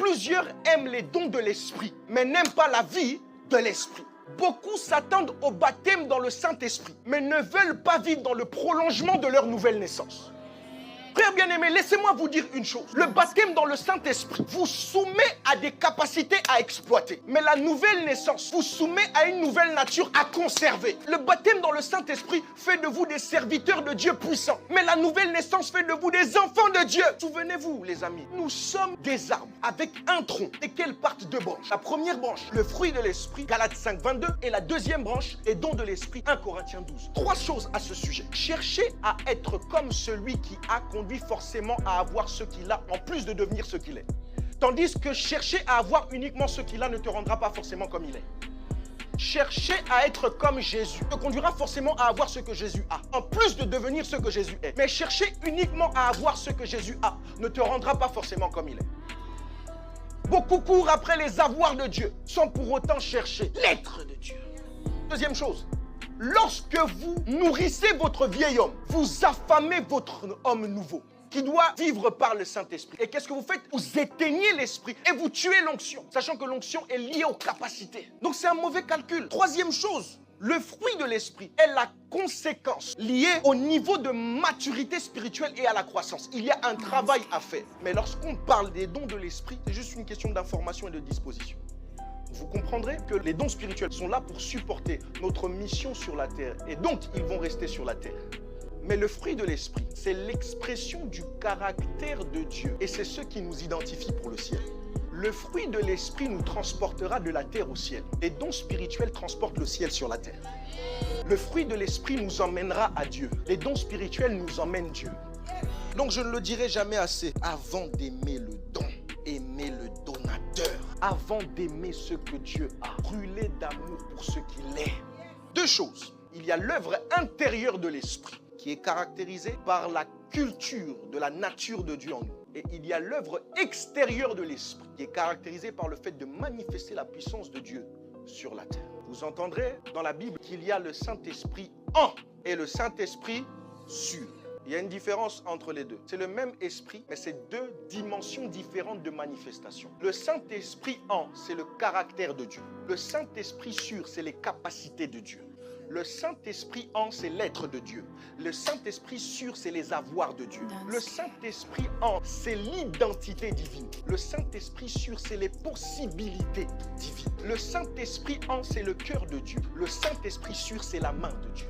Plusieurs aiment les dons de l'esprit, mais n'aiment pas la vie de l'esprit. Beaucoup s'attendent au baptême dans le Saint-Esprit, mais ne veulent pas vivre dans le prolongement de leur nouvelle naissance. Frères bien-aimés, laissez-moi vous dire une chose. Le baptême dans le Saint-Esprit vous soumet à des capacités à exploiter. Mais la nouvelle naissance vous soumet à une nouvelle nature à conserver. Le baptême dans le Saint-Esprit fait de vous des serviteurs de Dieu puissants. Mais la nouvelle naissance fait de vous des enfants de Dieu. Souvenez-vous, les amis, nous sommes des arbres avec un tronc desquels partent deux branches. La première branche, le fruit de l'Esprit, Galates 5, 22. Et la deuxième branche, les dons de l'Esprit, 1 Corinthiens 12. Trois choses à ce sujet. Cherchez à être comme celui qui a conduit forcément à avoir ce qu'il a en plus de devenir ce qu'il est. Tandis que chercher à avoir uniquement ce qu'il a ne te rendra pas forcément comme il est. Chercher à être comme Jésus te conduira forcément à avoir ce que Jésus a, en plus de devenir ce que Jésus est. Mais chercher uniquement à avoir ce que Jésus a ne te rendra pas forcément comme il est. Beaucoup courent après les avoirs de Dieu sans pour autant chercher l'être de Dieu. Deuxième chose, lorsque vous nourrissez votre vieil homme, vous affamez votre homme nouveau qui doit vivre par le Saint-Esprit. Et qu'est-ce que vous faites? Vous éteignez l'esprit et vous tuez l'onction, sachant que l'onction est liée aux capacités. Donc c'est un mauvais calcul. Troisième chose, le fruit de l'esprit est la conséquence liée au niveau de maturité spirituelle et à la croissance. Il y a un travail à faire. Mais lorsqu'on parle des dons de l'esprit, c'est juste une question d'information et de disposition. Vous comprendrez que les dons spirituels sont là pour supporter notre mission sur la terre. Et donc, ils vont rester sur la terre. Mais le fruit de l'esprit, c'est l'expression du caractère de Dieu. Et c'est ce qui nous identifie pour le ciel. Le fruit de l'esprit nous transportera de la terre au ciel. Les dons spirituels transportent le ciel sur la terre. Le fruit de l'esprit nous emmènera à Dieu. Les dons spirituels nous emmènent Dieu. Donc, je ne le dirai jamais assez. Avant d'aimer le don, aimer le donateur. Avant d'aimer ce que Dieu a, brûler d'amour pour ce qu'il est. Deux choses. Il y a l'œuvre intérieure de l'esprit qui est caractérisée par la culture de la nature de Dieu en nous. Et il y a l'œuvre extérieure de l'esprit qui est caractérisée par le fait de manifester la puissance de Dieu sur la terre. Vous entendrez dans la Bible qu'il y a le Saint-Esprit en et le Saint-Esprit sur. Il y a une différence entre les deux. C'est le même esprit, mais c'est deux dimensions différentes de manifestation. Le Saint-Esprit en, c'est le caractère de Dieu. Le Saint-Esprit sur, c'est les capacités de Dieu. Le Saint-Esprit en, c'est l'être de Dieu. Le Saint-Esprit sur, c'est les avoirs de Dieu. Le Saint-Esprit en, c'est l'identité divine. Le Saint-Esprit sur, c'est les possibilités divines. Le Saint-Esprit en, c'est le cœur de Dieu. Le Saint-Esprit sur, c'est la main de Dieu.